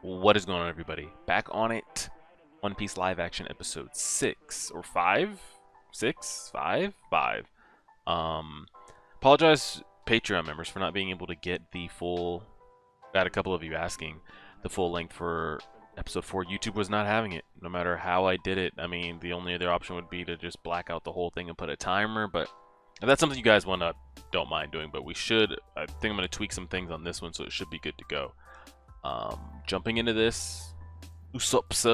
What is going on, everybody? Back on it. One Piece live action episode 6 or 5? 6? 5? 5. Apologize Patreon members for not being able to get the full. Got a couple of you asking the full length for episode 4. YouTube was not having it, no matter how I did it. I mean, the only other option would be to just black out the whole thing and put a timer, but if that's something you guys want to, don't mind doing, but we should. I think I'm going to tweak some things on this one, so it should be good to go. Jumping into this, Usopp's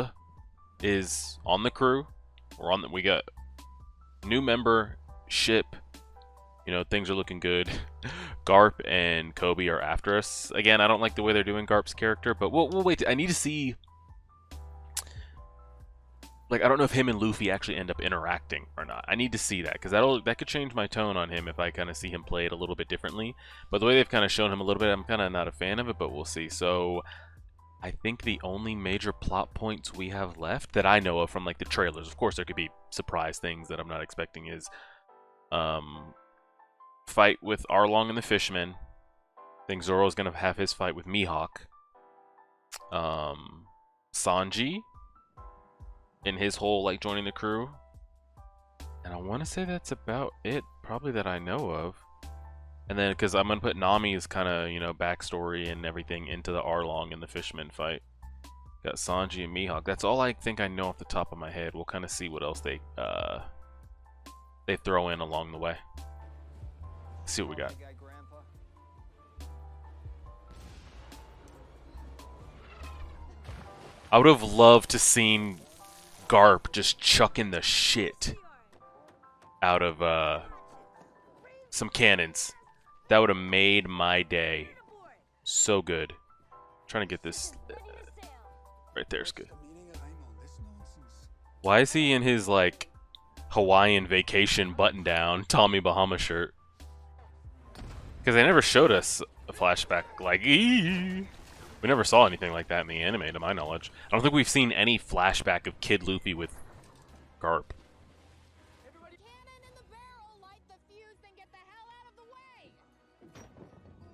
is on the crew. We got new member, ship. You know, things are looking good. Garp and Kobe are after us. Again, I don't like the way they're doing Garp's character, but we'll wait. I need to see. Like, I don't know if him and Luffy actually end up interacting or not. I need to see that, because that could change my tone on him if I kind of see him play it a little bit differently. But the way they've kind of shown him a little bit, I'm kind of not a fan of it, but we'll see. So, I think the only major plot points we have left that I know of from, like, the trailers, of course there could be surprise things that I'm not expecting, is fight with Arlong and the Fishmen. I think Zoro's going to have his fight with Mihawk. Sanji in his whole, like, joining the crew. And I want to say that's about it, probably, that I know of. And then, because I'm going to put Nami's kind of, you know, backstory and everything into the Arlong and the Fisherman fight. Got Sanji and Mihawk. That's all I think I know off the top of my head. We'll kind of see what else they throw in along the way. Let's see what we got. I would have loved to seen Garp just chucking the shit out of some cannons. That would have made my day. So good. I'm trying to get this right there's good. Why is he in his, like, Hawaiian vacation button down Tommy Bahama shirt? Because they never showed us a flashback like we never saw anything like that in the anime, to my knowledge. I don't think we've seen any flashback of Kid Luffy with Garp.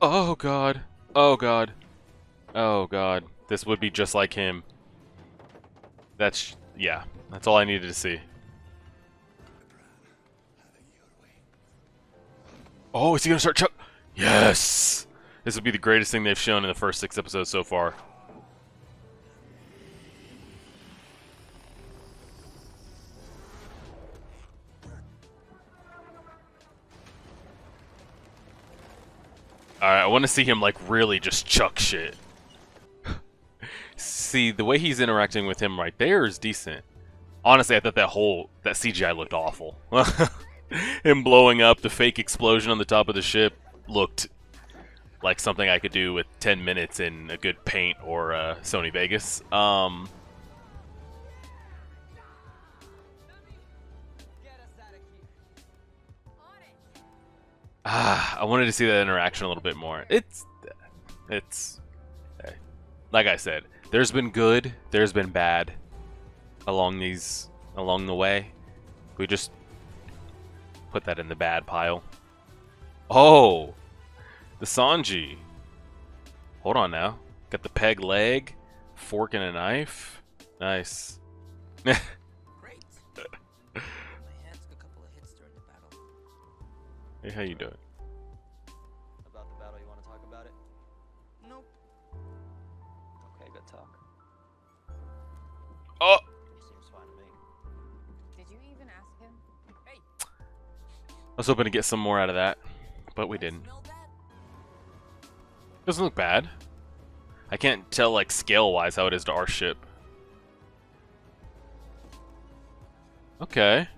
Oh god. Oh god. Oh god. This would be just like him. That's, yeah. That's all I needed to see. Oh, is he gonna start chuck? Yes! This would be the greatest thing they've shown in the first 6 episodes so far. Alright, I want to see him, like, really just chuck shit. See, the way he's interacting with him right there is decent. Honestly, I thought that CGI looked awful. Him blowing up the fake explosion on the top of the ship looked like something I could do with 10 minutes in a good Paint or Sony Vegas. I wanted to see that interaction a little bit more. It's like I said, there's been good, there's been bad along the way. We just put that in the bad pile. Oh, the Sanji. Hold on now. Got the peg leg, fork and a knife. Nice. Great. My hands took a couple of hits during the battle. Hey, how you doing? About the battle, you want to talk about it? Nope. Okay, good talk. Oh! Seems fine to me. Did you even ask him? Hey! I was hoping to get some more out of that, but we didn't. Smell that? Doesn't look bad. I can't tell, like, scale-wise how it is to our ship. Okay.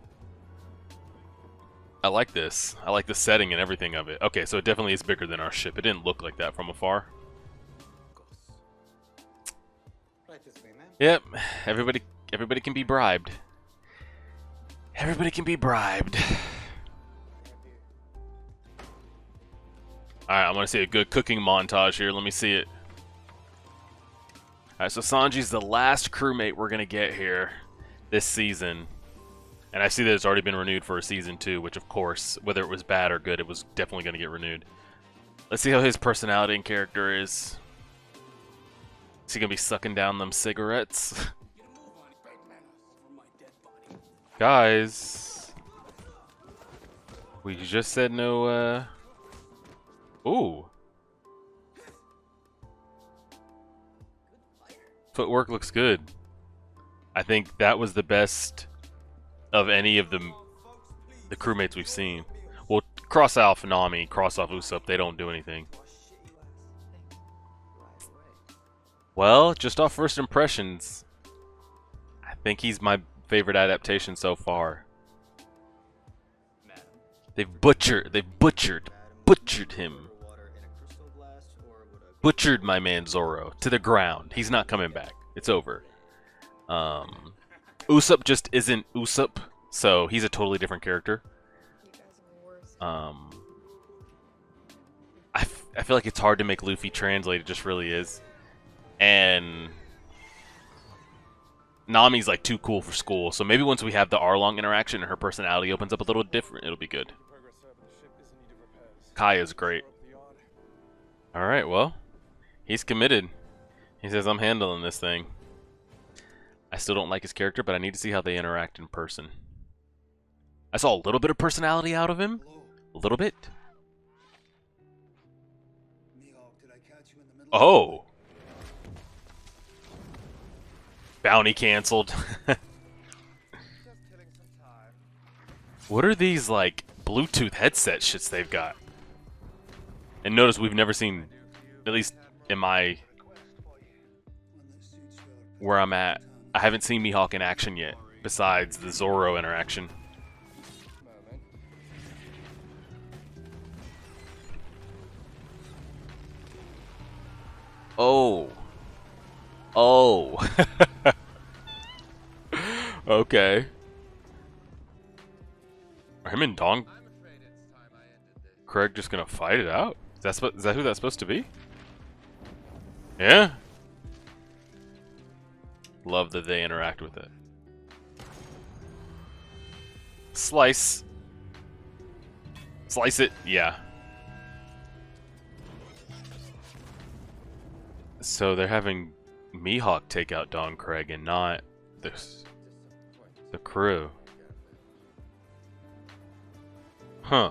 I like this. I like the setting and everything of it. Okay, so it definitely is bigger than our ship. It didn't look like that from afar. Right this way, man. Yep. Everybody can be bribed. Everybody can be bribed. Alright, I want to see a good cooking montage here. Let me see it. Alright, so Sanji's the last crewmate we're going to get here this season. And I see that it's already been renewed for a season 2, which, of course, whether it was bad or good, it was definitely going to get renewed. Let's see how his personality and character is. Is he gonna be sucking down them cigarettes? Guys, we just said no, Ooh. Footwork looks good. I think that was the best of any of the crewmates we've seen. Well, cross off Nami, cross off Usopp, they don't do anything. Well, just off first impressions, I think he's my favorite adaptation so far. They've butchered him. Butchered my man Zoro to the ground. He's not coming back. It's over. Usopp just isn't Usopp, so he's a totally different character. I feel like it's hard to make Luffy translate. It just really is. And Nami's like too cool for school, so maybe once we have the Arlong interaction and her personality opens up a little different, it'll be good. Kaya's great. Alright, well, he's committed. He says, I'm handling this thing. I still don't like his character, but I need to see how they interact in person. I saw a little bit of personality out of him. A little bit. Oh! Bounty canceled. What are these, like, Bluetooth headset shits they've got? And notice we've never seen, at least in my... where I'm at, I haven't seen Mihawk in action yet, besides the Zoro interaction. Oh. Oh. Okay. Are him and Don Krieg just gonna fight it out? Is that who that's supposed to be? Yeah? Love that they interact with it. Slice. Slice it. Yeah. So they're having Mihawk take out Don Krieg and not the crew. Huh.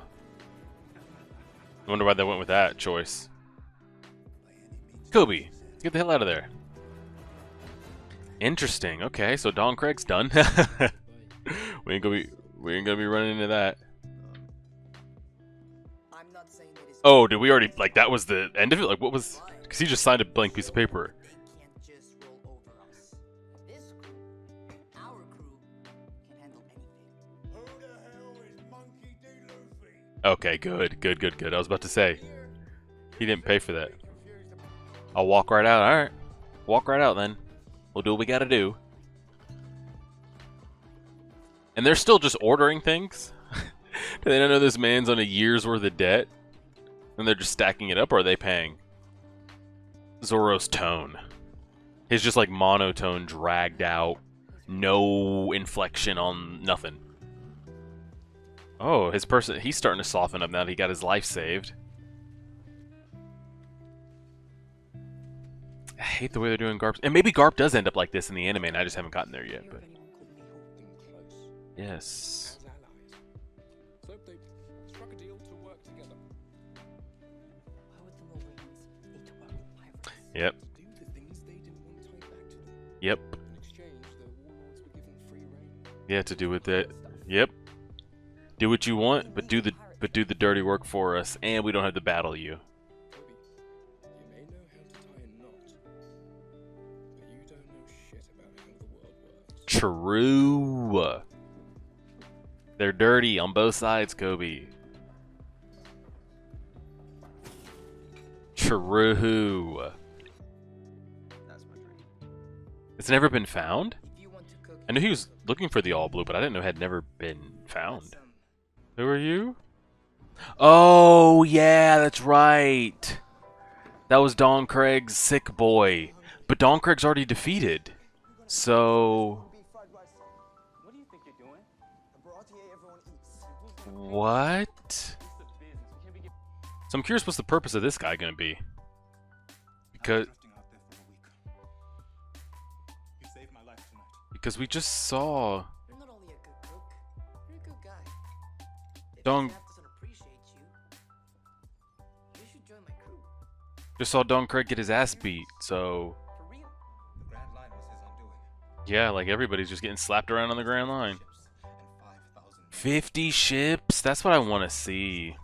I wonder why they went with that choice. Kobe, get the hell out of there. Interesting. Okay, so Don Krieg's done. we ain't gonna be running into that. Oh, did we already, like, that was the end of it? Like, what was, because he just signed a blank piece of paper. Okay, good. I was about to say, he didn't pay for that. I'll walk right out. Alright. Walk right out then. We'll do what we gotta do. And they're still just ordering things? Do they not know this man's on a year's worth of debt? And they're just stacking it up, or are they paying? Zoro's tone. His just like monotone, dragged out, no inflection on nothing. Oh, he's starting to soften up now that he got his life saved. I hate the way they're doing Garp. And maybe Garp does end up like this in the anime, and I just haven't gotten there yet. But yes. Yep. Yep. Yeah, to do with it. Yep. Do what you want, but do the dirty work for us, and we don't have to battle you. True. They're dirty on both sides, Kobe. True. It's never been found? I knew he was looking for the all blue, but I didn't know it had never been found. Who are you? Oh, yeah, that's right. That was Don Krieg's sick boy. But Don Krieg's already defeated. So... what? So I'm curious what's the purpose of this guy going to be. because we just saw You're not only a good cook, you're a good guy. If Don. staff doesn't appreciate you should join my crew. Just saw Don Krieg get his ass beat. So For real. The Grand Line was his undoing. yeah, like everybody's just getting slapped around on the Grand Line. Ships and 5,000 50 ships. That's what I want to see.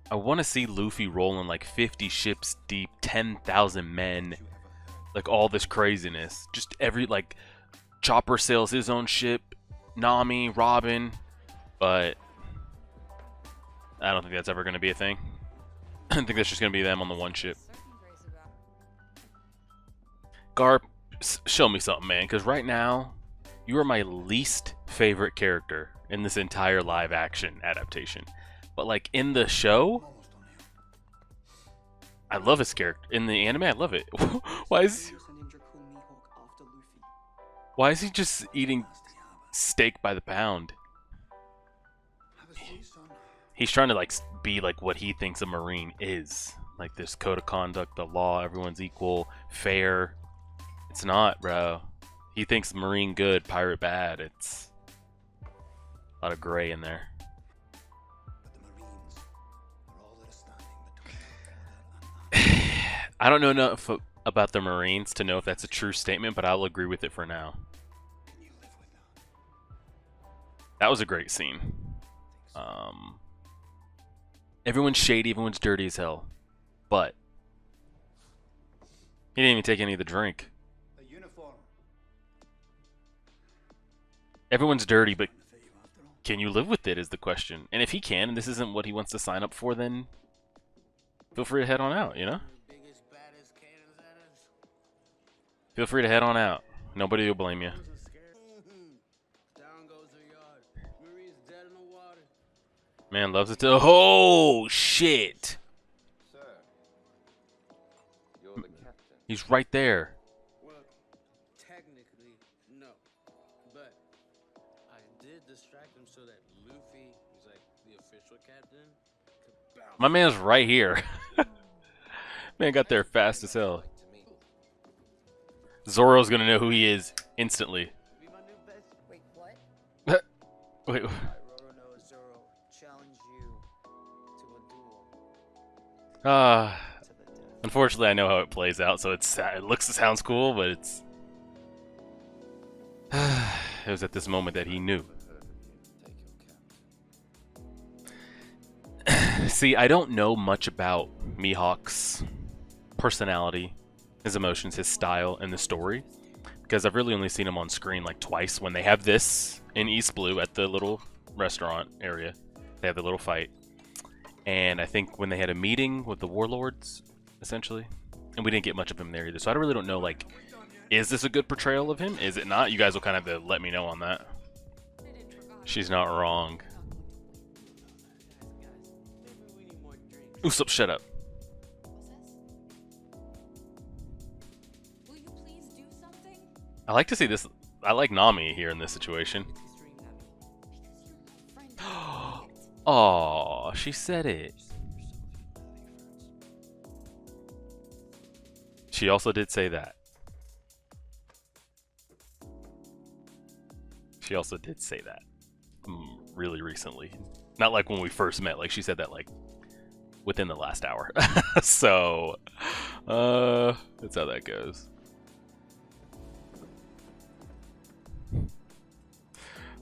I want to see Luffy rolling like 50 ships deep, 10,000 men, like all this craziness. Just every, like, Chopper sails his own ship, Nami, Robin, but I don't think that's ever going to be a thing. I think that's just going to be them on the one ship. Garp, show me something, man, because right now, you are my least favorite character in this entire live action adaptation. But like in the show, I love his character. In the anime, I love it. Why is he just eating steak by the pound? He's trying to like be like what he thinks a Marine is. Like this code of conduct, the law, everyone's equal, fair. It's not, bro. He thinks Marine good, pirate bad. It's a lot of gray in there. I don't know enough about the Marines to know if that's a true statement, but I'll agree with it for now. That was a great scene. Everyone's shady, everyone's dirty as hell. But he didn't even take any of the drink. Everyone's dirty, but can you live with it is the question. And if he can, and this isn't what he wants to sign up for, then feel free to head on out, you know? Feel free to head on out. Nobody will blame you. Man loves it to. Oh, shit. Sir, you're the captain. He's right there. Well, technically, no. But I did distract him so that Luffy, who's like the official captain, could bounce. My man's right here. Man got there fast as hell. Zoro's gonna know who he is instantly. Be my new best. Wait, what? Wait. Roro knows Zoro challenge you to a duel. To the death. Unfortunately, I know how it plays out, so it sounds cool, but it's. It was at this moment that he knew. See, I don't know much about Mihawk's personality, his emotions, his style, and the story, because I've really only seen him on screen like twice when they have this in East Blue at the little restaurant area. They have the little fight. And I think when they had a meeting with the warlords, essentially, and we didn't get much of him there either. So I really don't know, like, is this a good portrayal of him? Is it not? You guys will kind of have to let me know on that. She's not wrong. Usopp, shut up. Will you please do something? I like to see this. I like Nami here in this situation. Oh, she said it. She also did say that. She also did say that. Really recently. Not like when we first met. Like she said that like within the last hour. So, that's how that goes.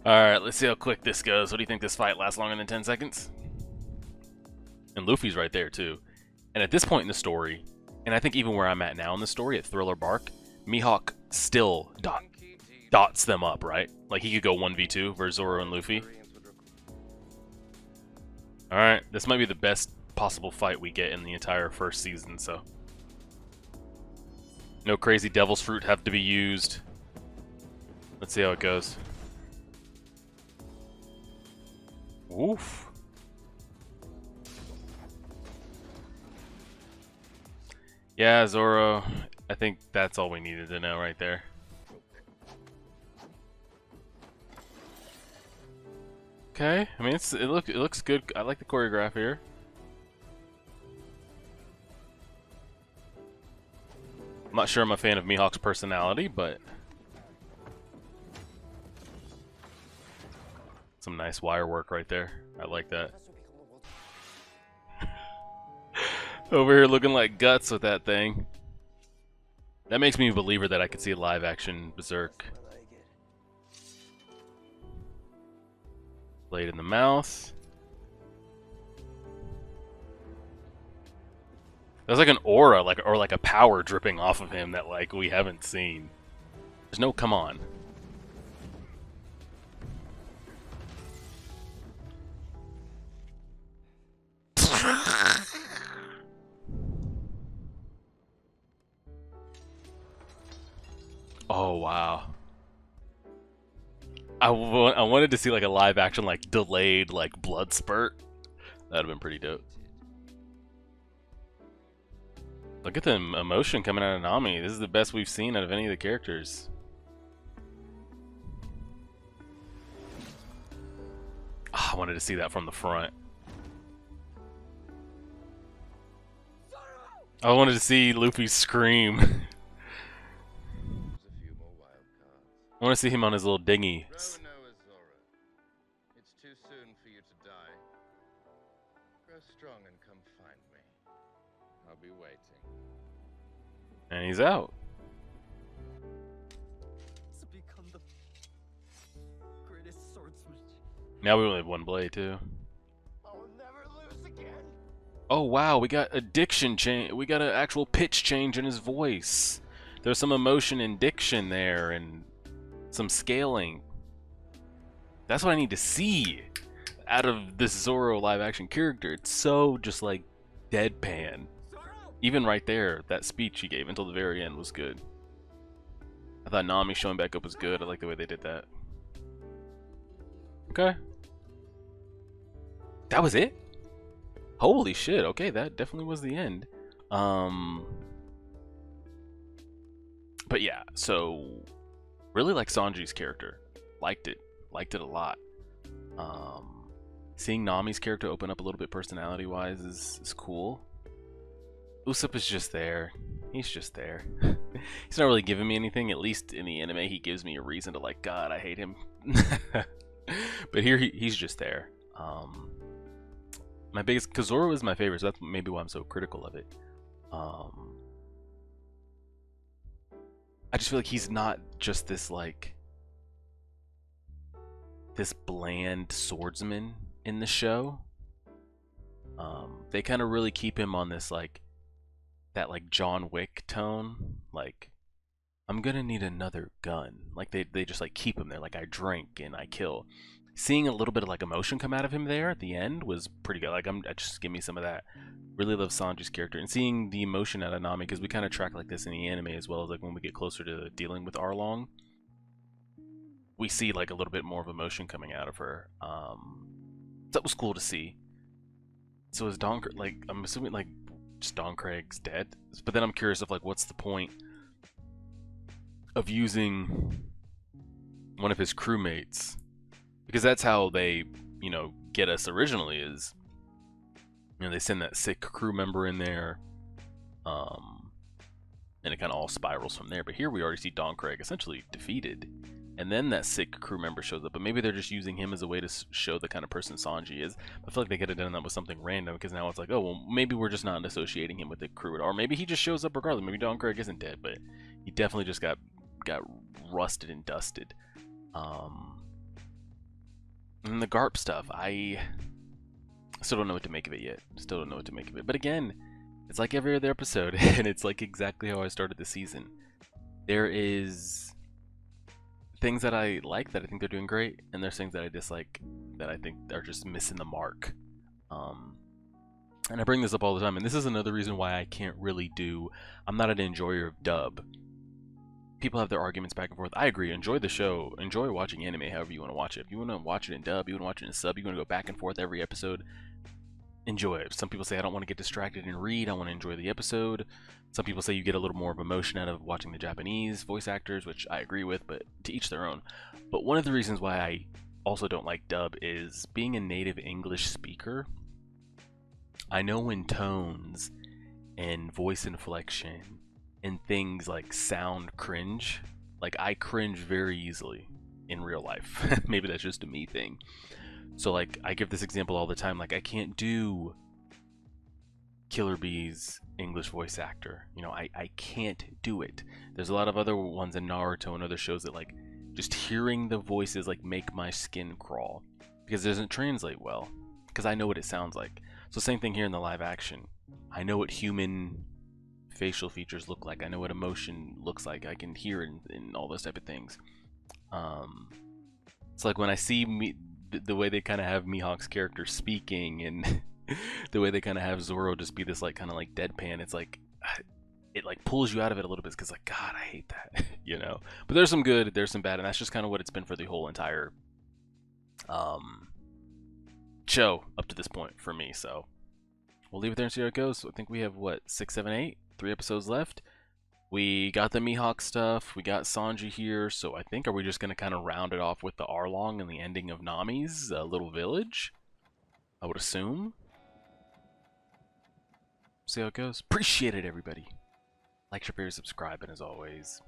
Alright, let's see how quick this goes. What do you think this fight lasts longer than 10 seconds? And Luffy's right there too. And at this point in the story, and I think even where I'm at now in the story, at Thriller Bark, Mihawk still dots them up, right? Like he could go 1v2 versus Zoro and Luffy. Alright, this might be the best possible fight we get in the entire first season, so. No crazy devil's fruit have to be used. Let's see how it goes. Oof. Yeah, Zoro. I think that's all we needed to know right there. Okay, I mean it looks good. I like the choreograph here. I'm not sure I'm a fan of Mihawk's personality, but Some nice wire work right there. I like that. Over here looking like guts with that thing. That makes me a believer that I could see a live action Berserk. Blade in the mouth. There's like an aura, or like a power dripping off of him that like we haven't seen. There's no come on. Oh wow. I wanted to see like a live action like delayed like blood spurt. That'd have been pretty dope. Look at the emotion coming out of Nami. This is the best we've seen out of any of the characters. Oh, I wanted to see that from the front. I wanted to see Luffy scream. I want to see him on his little dinghy. It's too soon for you to die. Grow strong and come find me. I'll be waiting. And he's out. To become the greatest swordsman. Now we only have one blade too. I will never lose again. Oh wow, we got a diction change. We got an actual pitch change in his voice. There's some emotion and diction there, and some scaling. That's what I need to see out of this Zoro live action character. It's so just like deadpan. Even right there, that speech he gave until the very end was good. I thought Nami showing back up was good. I like the way they did that. Okay. That was it? Holy shit, okay, that definitely was the end. But yeah, so really like Sanji's character. Liked it a lot. Seeing Nami's character open up a little bit personality-wise is cool. Usopp is just there. He's just there. He's not really giving me anything. At least in the anime, he gives me a reason to like, God, I hate him. But here, he's just there. My biggest, because Zoro is my favorite, so that's maybe why I'm so critical of it. I just feel like he's not just this like this bland swordsman in the show. They kind of really keep him on this like that like John Wick tone, like I'm gonna need another gun. Like they just like keep him there, like I drink and I kill. Seeing a little bit of like emotion come out of him there at the end was pretty good. Like I just give me some of that. Really love Sanji's character, and seeing the emotion out of Nami, because we kind of track like this in the anime as well as like when we get closer to dealing with Arlong, we see like a little bit more of emotion coming out of her. So that was cool to see. So is Don, like I'm assuming like just Don Krieg's dead, but then I'm curious of like what's the point of using one of his crewmates, because that's how they, you know, get us originally, is, you know, they send that sick crew member in there, and it kind of all spirals from there. But here we already see Don Krieg essentially defeated, and then that sick crew member shows up. But maybe they're just using him as a way to show the kind of person Sanji is. I feel like they could have done that with something random, because now it's like, oh, well, maybe we're just not associating him with the crew at all. Or maybe he just shows up regardless. Maybe Don Krieg isn't dead, but he definitely just got rusted and dusted. And the Garp stuff, I still don't know what to make of it yet. Still don't know what to make of it. But again, it's like every other episode, and it's like exactly how I started the season. There is things that I like, that I think they're doing great, and there's things that I dislike that I think are just missing the mark. And I bring this up all the time, and this is another reason why I can't really do... I'm not an enjoyer of dub. People have their arguments back and forth. I agree. Enjoy the show. Enjoy watching anime however you want to watch it. If you want to watch it in dub, you want to watch it in sub, you want to go back and forth every episode, enjoy it. Some people say I don't want to get distracted and read. I want to enjoy the episode. Some people say you get a little more of emotion out of watching the Japanese voice actors, which I agree with, but to each their own. But one of the reasons why I also don't like dub is being a native English speaker. I know when tones and voice inflection and things like sound cringe. Like I cringe very easily in real life. Maybe that's just a me thing. So like I give this example all the time, like I can't do Killer Bee's English voice actor. You know, I can't do it. There's a lot of other ones in Naruto and other shows that like just hearing the voices like make my skin crawl because it doesn't translate well because I know what it sounds like. So same thing here in the live action. I know what human facial features look like. I know what emotion looks like. I can hear it and all those type of things. It's like when I see the way they kind of have Mihawk's character speaking and the way they kind of have Zoro just be this like kind of like deadpan, it's like it like pulls you out of it a little bit because like God, I hate that, you know. But there's some good, there's some bad, and that's just kind of what it's been for the whole entire show up to this point for me. So we'll leave it there and see how it goes. So I think we have what 6, 7, 8, 3 episodes left. We got the Mihawk stuff. We got Sanji here. So I think are we just gonna kind of round it off with the Arlong and the ending of Nami's little village? I would assume. See how it goes. Appreciate it, everybody. Like, share, subscribe, and as always,